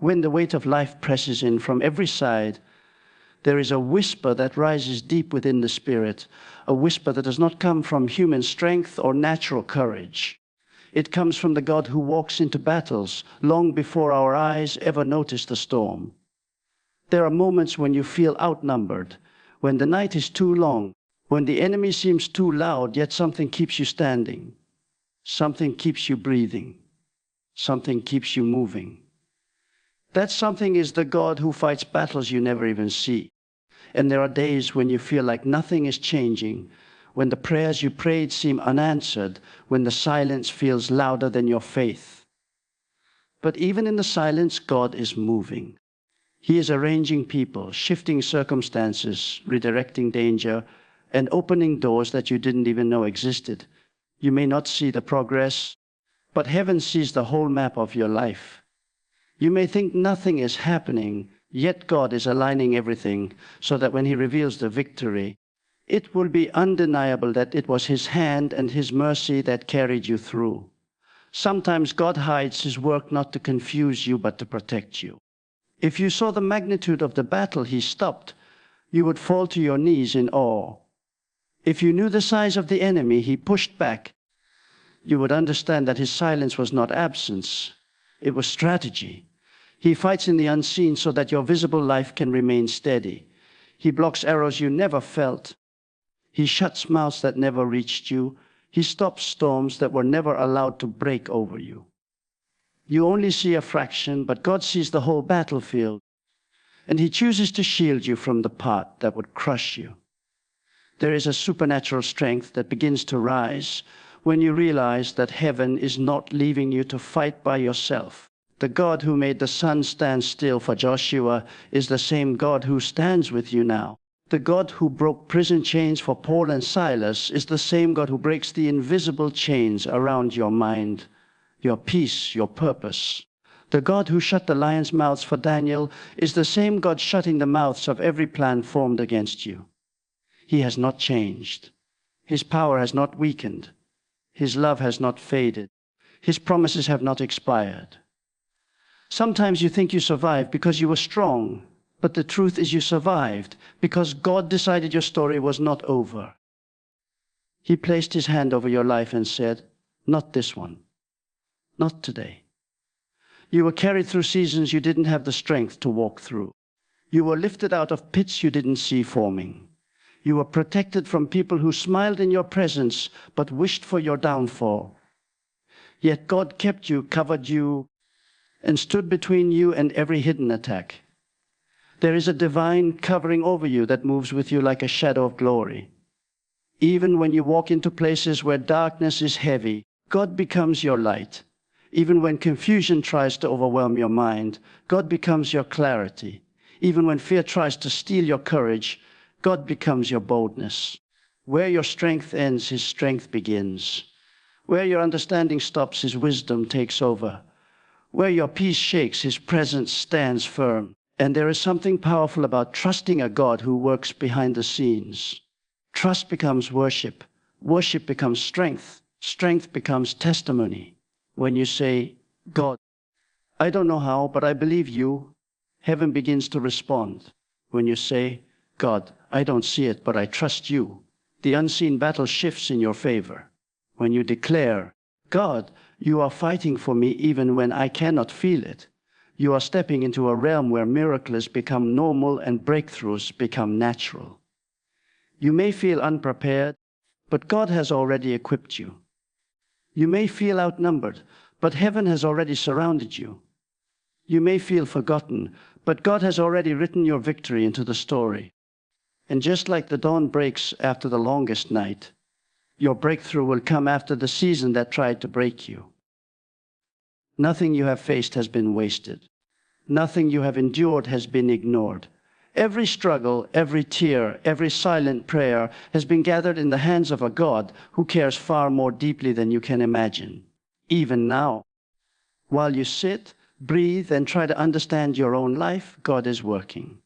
When the weight of life presses in from every side, there is a whisper that rises deep within the spirit, a whisper that does not come from human strength or natural courage. It comes from the God who walks into battles long before our eyes ever notice the storm. There are moments when you feel outnumbered, when the night is too long, when the enemy seems too loud, yet something keeps you standing. Something keeps you breathing. Something keeps you moving. That something is the God who fights battles you never even see. And there are days when you feel like nothing is changing, when the prayers you prayed seem unanswered, when the silence feels louder than your faith. But even in the silence, God is moving. He is arranging people, shifting circumstances, redirecting danger, and opening doors that you didn't even know existed. You may not see the progress, but heaven sees the whole map of your life. You may think nothing is happening, yet God is aligning everything so that when He reveals the victory, it will be undeniable that it was His hand and His mercy that carried you through. Sometimes God hides His work not to confuse you, but to protect you. If you saw the magnitude of the battle He stopped, you would fall to your knees in awe. If you knew the size of the enemy He pushed back, you would understand that His silence was not absence, it was strategy. He fights in the unseen so that your visible life can remain steady. He blocks arrows you never felt. He shuts mouths that never reached you. He stops storms that were never allowed to break over you. You only see a fraction, but God sees the whole battlefield, and He chooses to shield you from the part that would crush you. There is a supernatural strength that begins to rise when you realize that heaven is not leaving you to fight by yourself. The God who made the sun stand still for Joshua is the same God who stands with you now. The God who broke prison chains for Paul and Silas is the same God who breaks the invisible chains around your mind, your peace, your purpose. The God who shut the lions' mouths for Daniel is the same God shutting the mouths of every plan formed against you. He has not changed. His power has not weakened. His love has not faded. His promises have not expired. Sometimes you think you survived because you were strong, but the truth is you survived because God decided your story was not over. He placed His hand over your life and said, "Not this one. Not today." You were carried through seasons you didn't have the strength to walk through. You were lifted out of pits you didn't see forming. You were protected from people who smiled in your presence but wished for your downfall. Yet God kept you, covered you, and stood between you and every hidden attack. There is a divine covering over you that moves with you like a shadow of glory. Even when you walk into places where darkness is heavy, God becomes your light. Even when confusion tries to overwhelm your mind, God becomes your clarity. Even when fear tries to steal your courage, God becomes your boldness. Where your strength ends, His strength begins. Where your understanding stops, His wisdom takes over. Where your peace shakes, His presence stands firm. And there is something powerful about trusting a God who works behind the scenes. Trust becomes worship. Worship becomes strength. Strength becomes testimony. When you say, "God, I don't know how, but I believe you," heaven begins to respond. When you say, "God, I don't see it, but I trust you," the unseen battle shifts in your favor. When you declare, "God, you are fighting for me even when I cannot feel it," you are stepping into a realm where miracles become normal and breakthroughs become natural. You may feel unprepared, but God has already equipped you. You may feel outnumbered, but heaven has already surrounded you. You may feel forgotten, but God has already written your victory into the story. And just like the dawn breaks after the longest night, your breakthrough will come after the season that tried to break you. Nothing you have faced has been wasted. Nothing you have endured has been ignored. Every struggle, every tear, every silent prayer has been gathered in the hands of a God who cares far more deeply than you can imagine. Even now, while you sit, breathe, and try to understand your own life, God is working.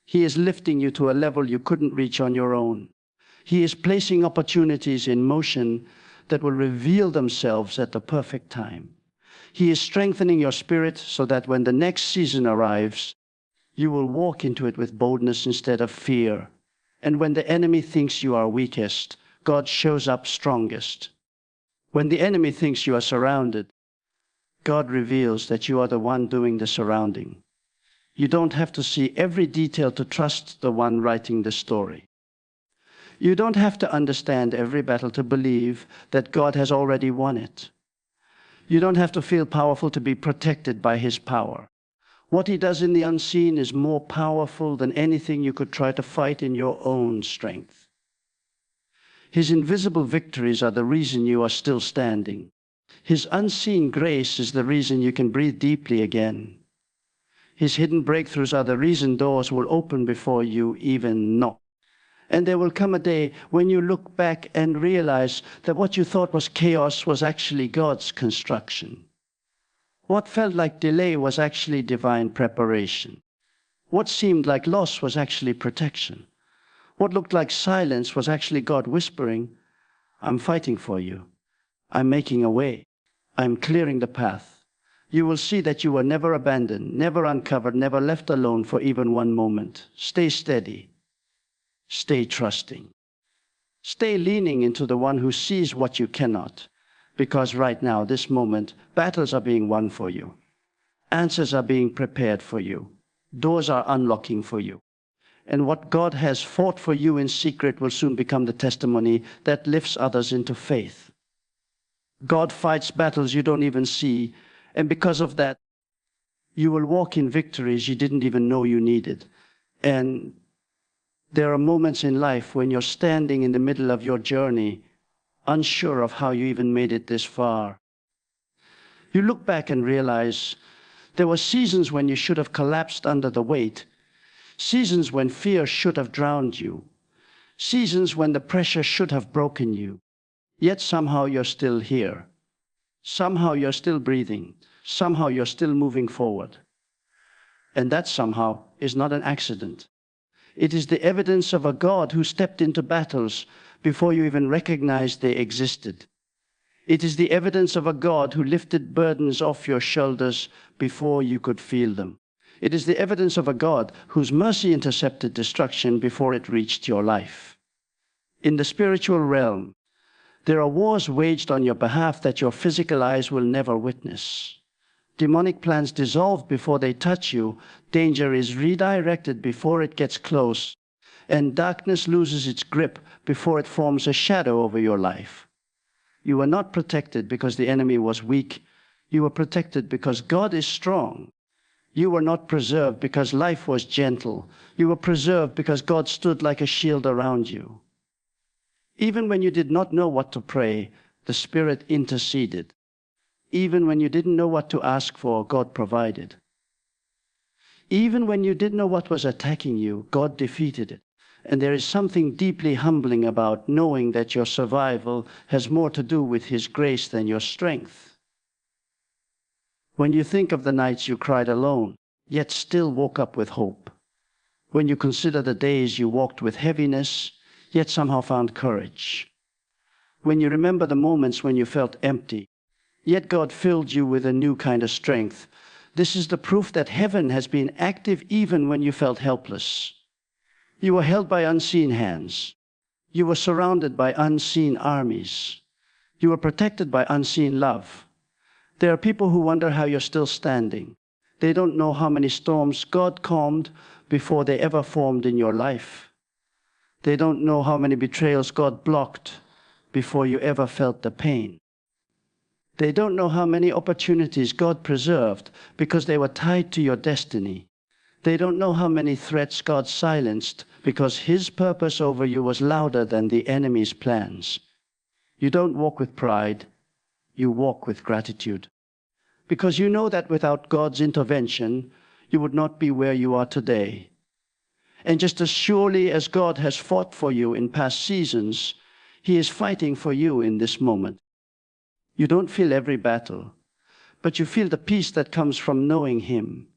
He is lifting you to a level you couldn't reach on your own. He is placing opportunities in motion that will reveal themselves at the perfect time. He is strengthening your spirit so that when the next season arrives, you will walk into it with boldness instead of fear. And when the enemy thinks you are weakest, God shows up strongest. When the enemy thinks you are surrounded, God reveals that you are the one doing the surrounding. You don't have to see every detail to trust the one writing the story. You don't have to understand every battle to believe that God has already won it. You don't have to feel powerful to be protected by His power. What He does in the unseen is more powerful than anything you could try to fight in your own strength. His invisible victories are the reason you are still standing. His unseen grace is the reason you can breathe deeply again. His hidden breakthroughs are the reason doors will open before you even knock. And there will come a day when you look back and realize that what you thought was chaos was actually God's construction. What felt like delay was actually divine preparation. What seemed like loss was actually protection. What looked like silence was actually God whispering, "I'm fighting for you. I'm making a way. I'm clearing the path." You will see that you were never abandoned, never uncovered, never left alone for even one moment. Stay steady. Stay trusting. Stay leaning into the one who sees what you cannot. Because right now, this moment, battles are being won for you. Answers are being prepared for you. Doors are unlocking for you. And what God has fought for you in secret will soon become the testimony that lifts others into faith. God fights battles you don't even see, and because of that, you will walk in victories you didn't even know you needed. And there are moments in life when you're standing in the middle of your journey, unsure of how you even made it this far. You look back and realize there were seasons when you should have collapsed under the weight, seasons when fear should have drowned you, seasons when the pressure should have broken you. Yet somehow you're still here. Somehow you're still breathing. Somehow you're still moving forward. And that somehow is not an accident. It is the evidence of a God who stepped into battles before you even recognized they existed. It is the evidence of a God who lifted burdens off your shoulders before you could feel them. It is the evidence of a God whose mercy intercepted destruction before it reached your life. In the spiritual realm, there are wars waged on your behalf that your physical eyes will never witness. Demonic plans dissolve before they touch you. Danger is redirected before it gets close. And darkness loses its grip before it forms a shadow over your life. You were not protected because the enemy was weak. You were protected because God is strong. You were not preserved because life was gentle. You were preserved because God stood like a shield around you. Even when you did not know what to pray, the Spirit interceded. Even when you didn't know what to ask for, God provided. Even when you didn't know what was attacking you, God defeated it. And there is something deeply humbling about knowing that your survival has more to do with His grace than your strength. When you think of the nights you cried alone, yet still woke up with hope. When you consider the days you walked with heaviness, yet somehow found courage. When you remember the moments when you felt empty, yet God filled you with a new kind of strength. This is the proof that heaven has been active even when you felt helpless. You were held by unseen hands. You were surrounded by unseen armies. You were protected by unseen love. There are people who wonder how you're still standing. They don't know how many storms God calmed before they ever formed in your life. They don't know how many betrayals God blocked before you ever felt the pain. They don't know how many opportunities God preserved because they were tied to your destiny. They don't know how many threats God silenced because His purpose over you was louder than the enemy's plans. You don't walk with pride, you walk with gratitude. Because you know that without God's intervention, you would not be where you are today. And just as surely as God has fought for you in past seasons, He is fighting for you in this moment. You don't feel every battle, but you feel the peace that comes from knowing Him.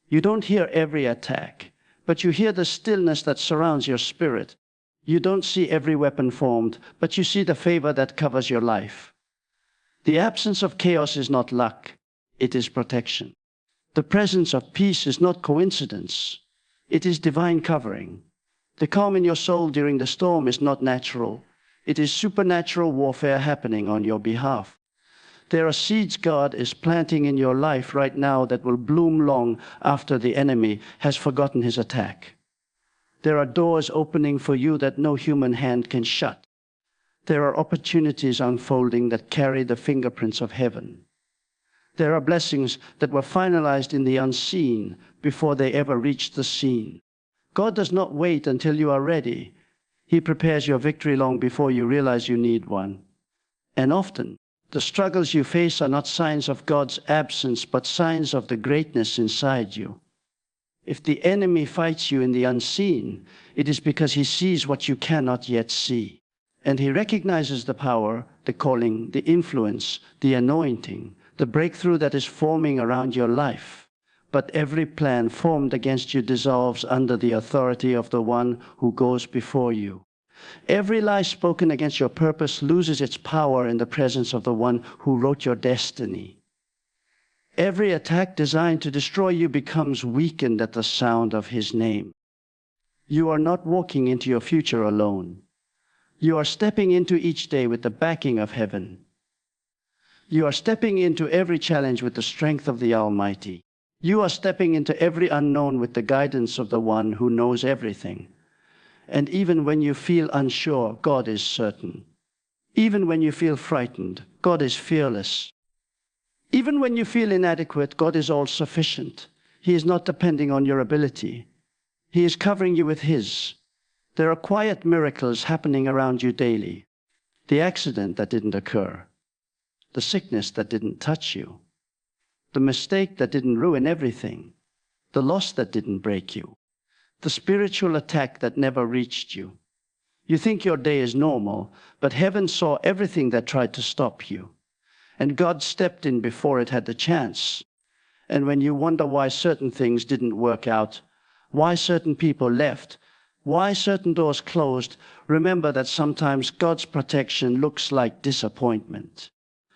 You don't hear every attack, but you hear the stillness that surrounds your spirit. You don't see every weapon formed, but you see the favor that covers your life. The absence of chaos is not luck, it is protection. The presence of peace is not coincidence, it is divine covering. The calm in your soul during the storm is not natural, it is supernatural warfare happening on your behalf. There are seeds God is planting in your life right now that will bloom long after the enemy has forgotten his attack. There are doors opening for you that no human hand can shut. There are opportunities unfolding that carry the fingerprints of heaven. There are blessings that were finalized in the unseen before they ever reached the scene. God does not wait until you are ready. He prepares your victory long before you realize you need one. And often, the struggles you face are not signs of God's absence, but signs of the greatness inside you. If the enemy fights you in the unseen, it is because he sees what you cannot yet see. And he recognizes the power, the calling, the influence, the anointing, the breakthrough that is forming around your life. But every plan formed against you dissolves under the authority of the one who goes before you. Every lie spoken against your purpose loses its power in the presence of the one who wrote your destiny. Every attack designed to destroy you becomes weakened at the sound of his name. You are not walking into your future alone. You are stepping into each day with the backing of heaven. You are stepping into every challenge with the strength of the Almighty. You are stepping into every unknown with the guidance of the one who knows everything. And even when you feel unsure, God is certain. Even when you feel frightened, God is fearless. Even when you feel inadequate, God is all-sufficient. He is not depending on your ability. He is covering you with His. There are quiet miracles happening around you daily. The accident that didn't occur. The sickness that didn't touch you. The mistake that didn't ruin everything. The loss that didn't break you. The spiritual attack that never reached you. You think your day is normal, but heaven saw everything that tried to stop you. And God stepped in before it had the chance. And when you wonder why certain things didn't work out, why certain people left, why certain doors closed, remember that sometimes God's protection looks like disappointment.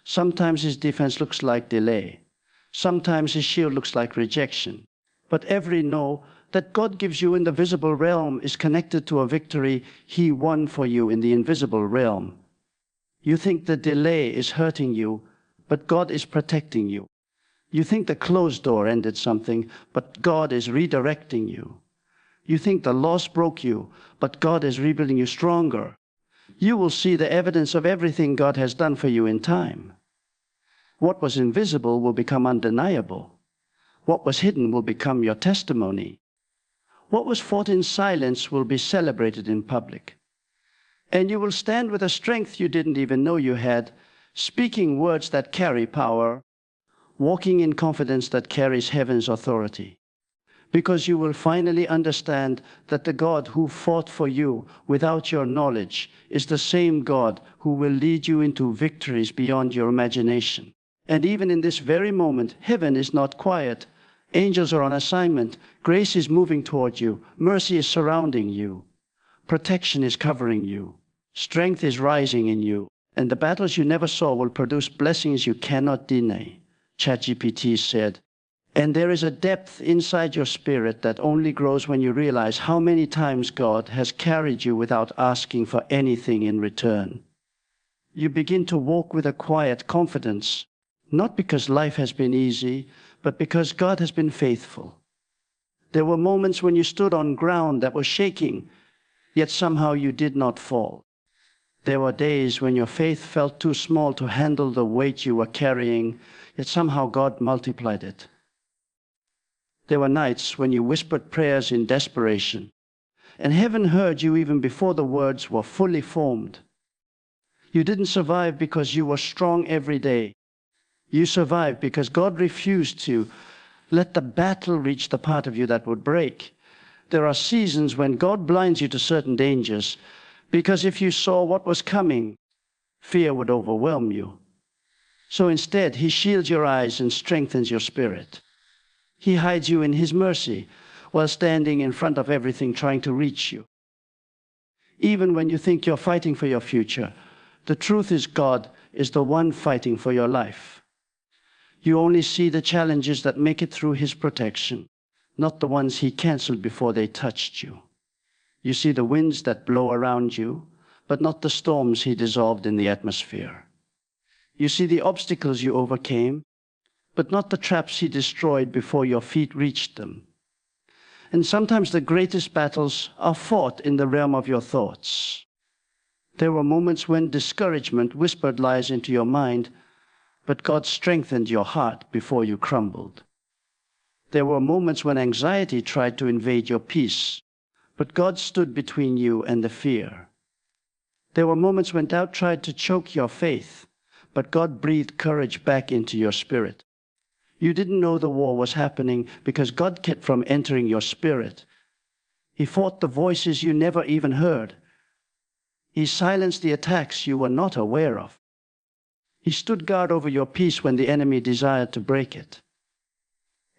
Sometimes His defense looks like delay. Sometimes His shield looks like rejection. But every no that God gives you in the visible realm is connected to a victory He won for you in the invisible realm. You think the delay is hurting you, but God is protecting you. You think the closed door ended something, but God is redirecting you. You think the loss broke you, but God is rebuilding you stronger. You will see the evidence of everything God has done for you in time. What was invisible will become undeniable. What was hidden will become your testimony. What was fought in silence will be celebrated in public. And you will stand with a strength you didn't even know you had, speaking words that carry power, walking in confidence that carries heaven's authority. Because you will finally understand that the God who fought for you without your knowledge is the same God who will lead you into victories beyond your imagination. And even in this very moment, heaven is not quiet. Angels are on assignment. Grace is moving toward you. Mercy is surrounding you. Protection is covering you. Strength is rising in you. And the battles you never saw will produce blessings you cannot deny. ChatGPT said. And there is a depth inside your spirit that only grows when you realize how many times God has carried you without asking for anything in return. You begin to walk with a quiet confidence, not because life has been easy, but because God has been faithful. There were moments when you stood on ground that was shaking, yet somehow you did not fall. There were days when your faith felt too small to handle the weight you were carrying, yet somehow God multiplied it. There were nights when you whispered prayers in desperation, and heaven heard you even before the words were fully formed. You didn't survive because you were strong every day. You survived because God refused to let the battle reach the part of you that would break. There are seasons when God blinds you to certain dangers, because if you saw what was coming, fear would overwhelm you. So instead, He shields your eyes and strengthens your spirit. He hides you in His mercy while standing in front of everything trying to reach you. Even when you think you're fighting for your future, the truth is God is the one fighting for your life. You only see the challenges that make it through his protection, not the ones he canceled before they touched you. You see the winds that blow around you, but not the storms he dissolved in the atmosphere. You see the obstacles you overcame, but not the traps he destroyed before your feet reached them. And sometimes the greatest battles are fought in the realm of your thoughts. There were moments when discouragement whispered lies into your mind, but God strengthened your heart before you crumbled. There were moments when anxiety tried to invade your peace, but God stood between you and the fear. There were moments when doubt tried to choke your faith, but God breathed courage back into your spirit. You didn't know the war was happening because God kept from entering your spirit. He fought the voices you never even heard. He silenced the attacks you were not aware of. He stood guard over your peace when the enemy desired to break it.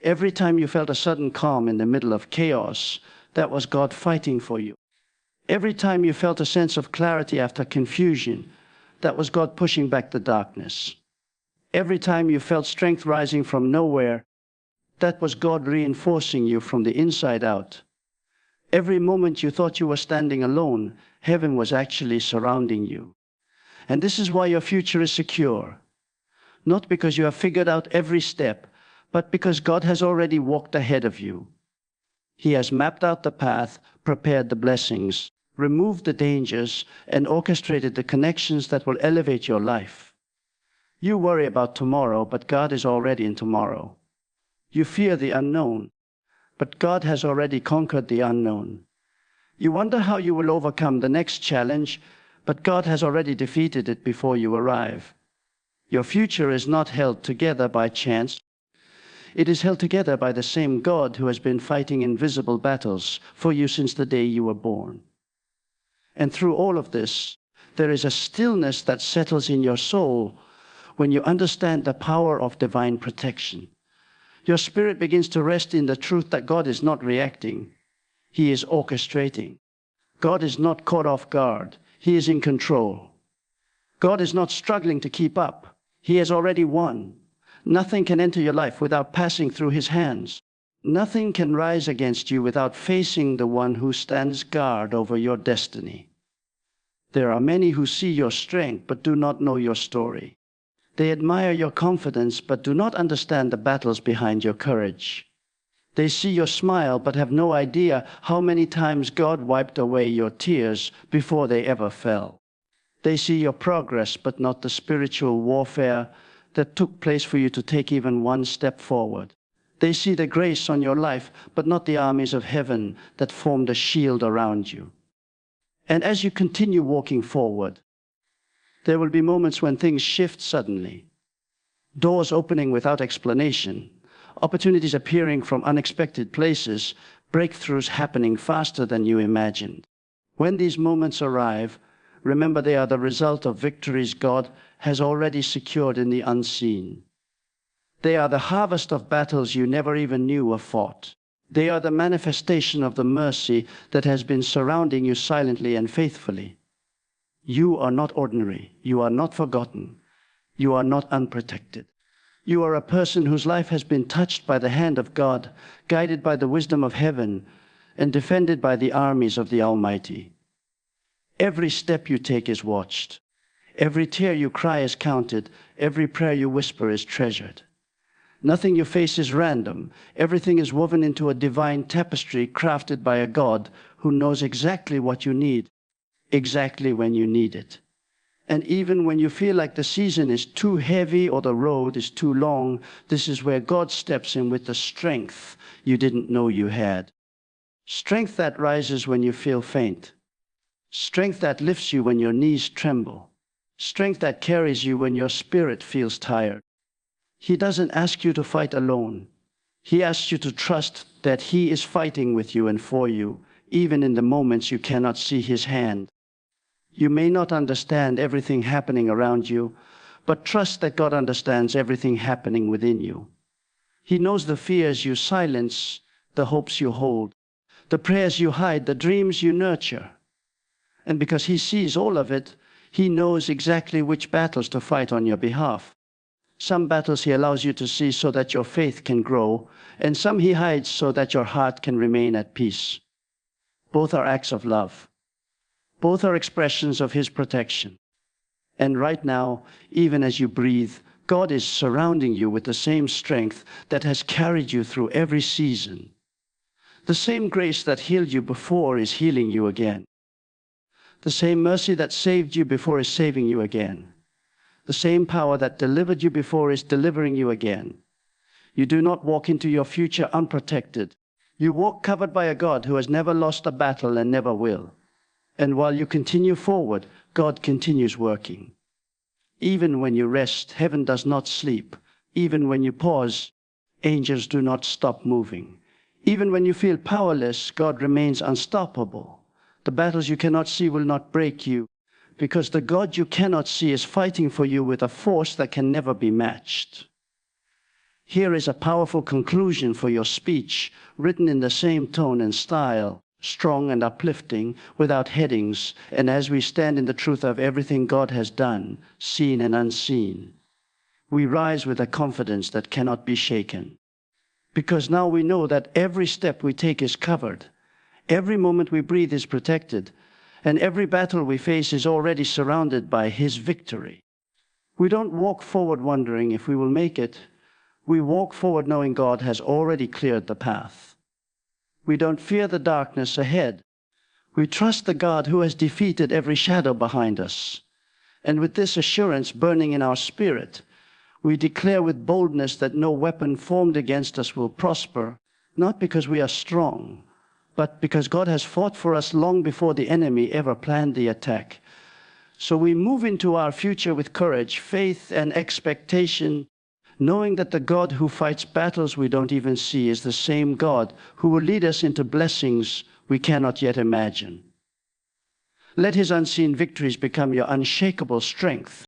Every time you felt a sudden calm in the middle of chaos, that was God fighting for you. Every time you felt a sense of clarity after confusion, that was God pushing back the darkness. Every time you felt strength rising from nowhere, that was God reinforcing you from the inside out. Every moment you thought you were standing alone, heaven was actually surrounding you. And this is why your future is secure. Not because you have figured out every step, but because God has already walked ahead of you. He has mapped out the path, prepared the blessings, removed the dangers, and orchestrated the connections that will elevate your life. You worry about tomorrow, but God is already in tomorrow. You fear the unknown, but God has already conquered the unknown. You wonder how you will overcome the next challenge, but God has already defeated it before you arrive. Your future is not held together by chance. It is held together by the same God who has been fighting invisible battles for you since the day you were born. And through all of this, there is a stillness that settles in your soul when you understand the power of divine protection. Your spirit begins to rest in the truth that God is not reacting. He is orchestrating. God is not caught off guard. He is in control. God is not struggling to keep up. He has already won. Nothing can enter your life without passing through his hands. Nothing can rise against you without facing the one who stands guard over your destiny. There are many who see your strength but do not know your story. They admire your confidence but do not understand the battles behind your courage. They see your smile but have no idea how many times God wiped away your tears before they ever fell. They see your progress but not the spiritual warfare that took place for you to take even one step forward. They see the grace on your life, but not the armies of heaven that formed a shield around you. And as you continue walking forward, there will be moments when things shift suddenly. Doors opening without explanation, opportunities appearing from unexpected places, breakthroughs happening faster than you imagined. When these moments arrive, remember they are the result of victories God has already secured in the unseen. They are the harvest of battles you never even knew were fought. They are the manifestation of the mercy that has been surrounding you silently and faithfully. You are not ordinary. You are not forgotten. You are not unprotected. You are a person whose life has been touched by the hand of God, guided by the wisdom of heaven, and defended by the armies of the Almighty. Every step you take is watched. Every tear you cry is counted. Every prayer you whisper is treasured. Nothing you face is random. Everything is woven into a divine tapestry crafted by a God who knows exactly what you need, exactly when you need it. And even when you feel like the season is too heavy or the road is too long, this is where God steps in with the strength you didn't know you had. Strength that rises when you feel faint. Strength that lifts you when your knees tremble. Strength that carries you when your spirit feels tired. He doesn't ask you to fight alone. He asks you to trust that He is fighting with you and for you, even in the moments you cannot see His hand. You may not understand everything happening around you, but trust that God understands everything happening within you. He knows the fears you silence, the hopes you hold, the prayers you hide, the dreams you nurture. And because He sees all of it, He knows exactly which battles to fight on your behalf. Some battles He allows you to see so that your faith can grow, and some He hides so that your heart can remain at peace. Both are acts of love. Both are expressions of His protection. And right now, even as you breathe, God is surrounding you with the same strength that has carried you through every season. The same grace that healed you before is healing you again. The same mercy that saved you before is saving you again. The same power that delivered you before is delivering you again. You do not walk into your future unprotected. You walk covered by a God who has never lost a battle and never will. And while you continue forward, God continues working. Even when you rest, heaven does not sleep. Even when you pause, angels do not stop moving. Even when you feel powerless, God remains unstoppable. The battles you cannot see will not break you, because the God you cannot see is fighting for you with a force that can never be matched. Here is a powerful conclusion for your speech, written in the same tone and style, strong and uplifting, without headings, and as we stand in the truth of everything God has done, seen and unseen, we rise with a confidence that cannot be shaken. Because now we know that every step we take is covered, every moment we breathe is protected, and every battle we face is already surrounded by His victory. We don't walk forward wondering if we will make it. We walk forward knowing God has already cleared the path. We don't fear the darkness ahead. We trust the God who has defeated every shadow behind us. And with this assurance burning in our spirit, we declare with boldness that no weapon formed against us will prosper, not because we are strong, but because God has fought for us long before the enemy ever planned the attack. So we move into our future with courage, faith, and expectation, knowing that the God who fights battles we don't even see is the same God who will lead us into blessings we cannot yet imagine. Let His unseen victories become your unshakable strength.